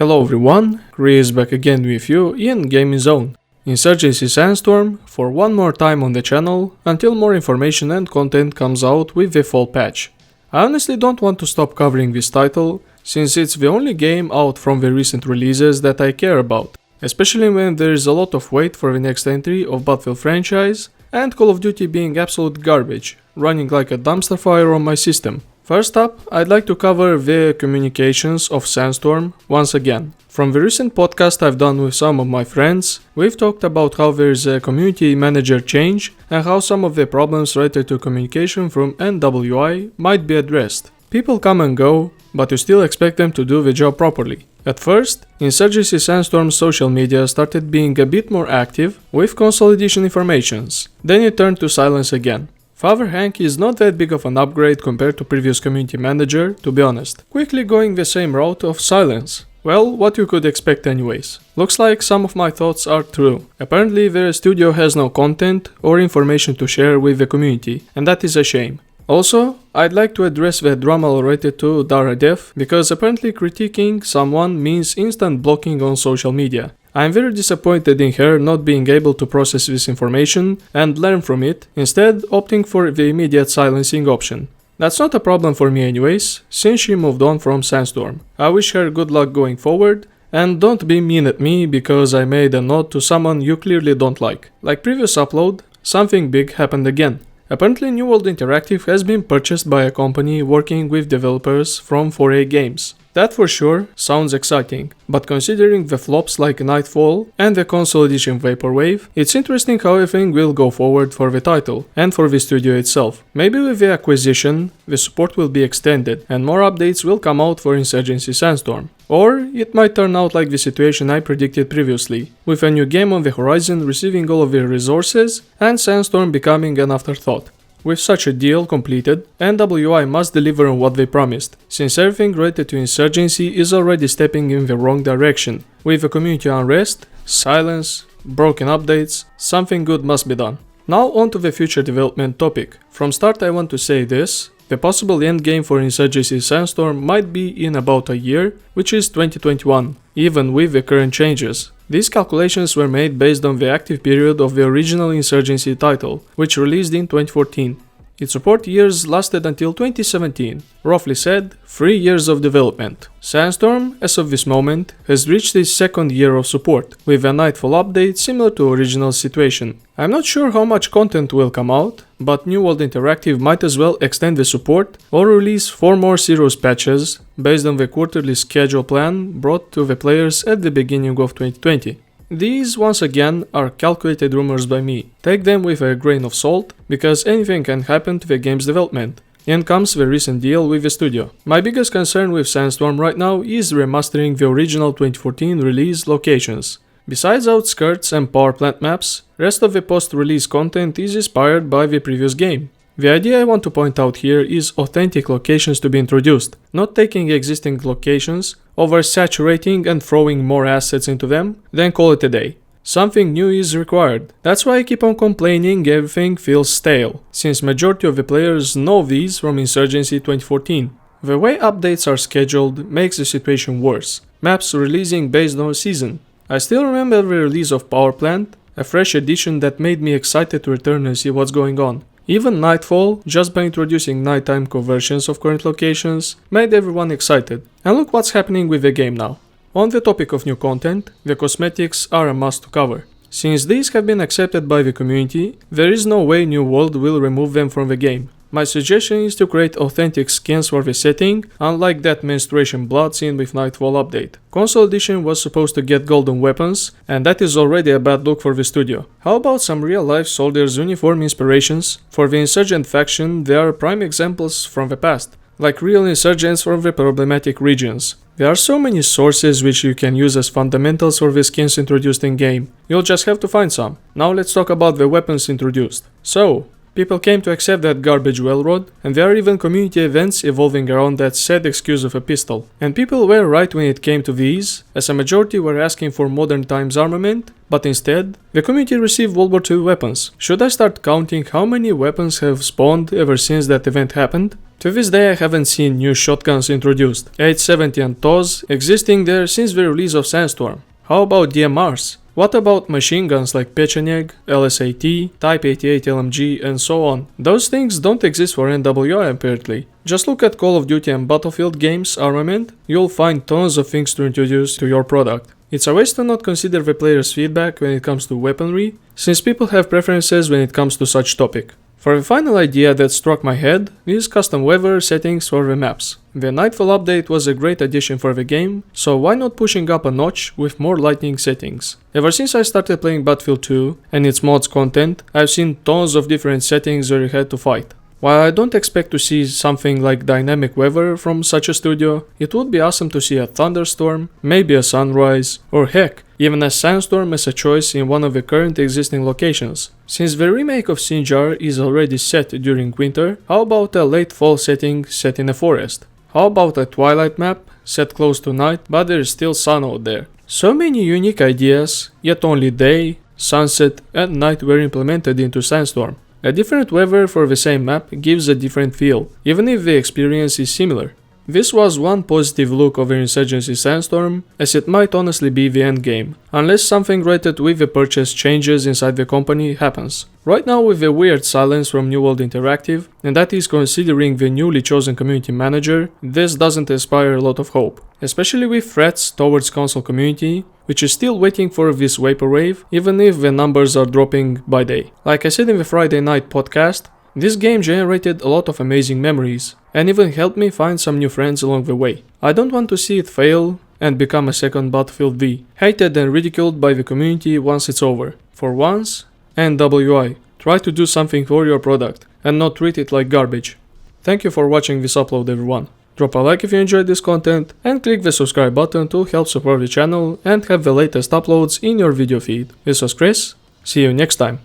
Hello everyone, Chris back again with you in Gaming Zone. Insurgency Sandstorm for one more time on the channel until more information and content comes out with the fall patch. I honestly don't want to stop covering this title, since it's the only game out from the recent releases that I care about, especially when there is a lot of wait for the next entry of Battlefield franchise and Call of Duty being absolute garbage, running like a dumpster fire on my system. First up, I'd like to cover the communications of Sandstorm once again. From the recent podcast I've done with some of my friends, we've talked about how there's a community manager change and how some of the problems related to communication from NWI might be addressed. People come and go, but you still expect them to do the job properly. At first, Insurgency Sandstorm's social media started being a bit more active with console edition informations, then it turned to silence again. Father Hank is not that big of an upgrade compared to previous community manager, to be honest, quickly going the same route of silence. Well, what you could expect anyways. Looks like some of my thoughts are true. Apparently the studio has no content or information to share with the community, and that is a shame. Also, I'd like to address the drama related to Dara Dev, because apparently critiquing someone means instant blocking on social media. I'm very disappointed in her not being able to process this information and learn from it, instead opting for the immediate silencing option. That's not a problem for me anyways, since she moved on from Sandstorm. I wish her good luck going forward, and don't be mean at me because I made a note to someone you clearly don't like. Like previous upload, something big happened again. Apparently New World Interactive has been purchased by a company working with developers from 4A Games. That for sure sounds exciting, but considering the flops like Nightfall and the console edition Vaporwave, it's interesting how everything will go forward for the title and for the studio itself. Maybe with the acquisition, the support will be extended and more updates will come out for Insurgency Sandstorm. Or it might turn out like the situation I predicted previously, with a new game on the horizon receiving all of the resources and Sandstorm becoming an afterthought. With such a deal completed, NWI must deliver on what they promised, since everything related to Insurgency is already stepping in the wrong direction. With the community unrest, silence, broken updates, something good must be done. Now on to the future development topic. From start I want to say this. The possible endgame for Insurgency Sandstorm might be in about a year, which is 2021, even with the current changes. These calculations were made based on the active period of the original Insurgency title, which released in 2014. Its support years lasted until 2017, roughly said, 3 years of development. Sandstorm, as of this moment, has reached its second year of support, with a Nightfall update similar to original situation. I'm not sure how much content will come out, but New World Interactive might as well extend the support or release 4 more serious patches based on the quarterly schedule plan brought to the players at the beginning of 2020. These, once again, are calculated rumors by me. Take them with a grain of salt, because anything can happen to the game's development. In comes the recent deal with the studio. My biggest concern with Sandstorm right now is remastering the original 2014 release locations. Besides outskirts and power plant maps, rest of the post-release content is inspired by the previous game. The idea I want to point out here is authentic locations to be introduced, not taking existing locations, oversaturating and throwing more assets into them, then call it a day. Something new is required. That's why I keep on complaining everything feels stale, since majority of the players know these from Insurgency 2014. The way updates are scheduled makes the situation worse. Maps releasing based on a season. I still remember the release of Power Plant, a fresh addition that made me excited to return and see what's going on. Even Nightfall, just by introducing nighttime conversions of current locations, made everyone excited. And look what's happening with the game now. On the topic of new content, the cosmetics are a must to cover. Since these have been accepted by the community, there is no way New World will remove them from the game. My suggestion is to create authentic skins for the setting, unlike that menstruation blood seen with Nightfall update. Console edition was supposed to get golden weapons, and that is already a bad look for the studio. How about some real-life soldiers' uniform inspirations? For the insurgent faction, there are prime examples from the past, like real insurgents from the problematic regions. There are so many sources which you can use as fundamentals for the skins introduced in game. You'll just have to find some. Now let's talk about the weapons introduced. So, people came to accept that garbage Wellrod, and there are even community events evolving around that sad excuse of a pistol. And people were right when it came to these, as a majority were asking for modern times armament, but instead, the community received World War II weapons. Should I start counting how many weapons have spawned ever since that event happened? To this day I haven't seen new shotguns introduced, 870 and TOS existing there since the release of Sandstorm. How about DMRs? What about machine guns like Pecheneg, LSAT, Type 88 LMG and so on? Those things don't exist for NWI apparently. Just look at Call of Duty and Battlefield games armament, you'll find tons of things to introduce to your product. It's a waste to not consider the player's feedback when it comes to weaponry, since people have preferences when it comes to such topic. For the final idea that struck my head is custom weather settings for the maps. The Nightfall update was a great addition for the game, so why not pushing up a notch with more lightning settings? Ever since I started playing Battlefield 2 and its mods content, I've seen tons of different settings where you had to fight. While I don't expect to see something like dynamic weather from such a studio, it would be awesome to see a thunderstorm, maybe a sunrise, or heck, even a sandstorm as a choice in one of the current existing locations. Since the remake of Sinjar is already set during winter, how about a late fall setting set in a forest? How about a twilight map set close to night but there is still sun out there? So many unique ideas, yet only day, sunset and night were implemented into Sandstorm. A different weather for the same map gives a different feel, even if the experience is similar. This was one positive look over Insurgency Sandstorm, as it might honestly be the end game, unless something related with the purchase changes inside the company happens. Right now with the weird silence from New World Interactive, and that is considering the newly chosen community manager, this doesn't inspire a lot of hope. Especially with threats towards console community, which is still waiting for this vaporwave, even if the numbers are dropping by day. Like I said in the Friday night podcast, this game generated a lot of amazing memories, and even helped me find some new friends along the way. I don't want to see it fail and become a second Battlefield V, hated and ridiculed by the community once it's over. For once, NWI, try to do something for your product, and not treat it like garbage. Thank you for watching this upload everyone. Drop a like if you enjoyed this content, and click the subscribe button to help support the channel and have the latest uploads in your video feed. This was Chris, see you next time.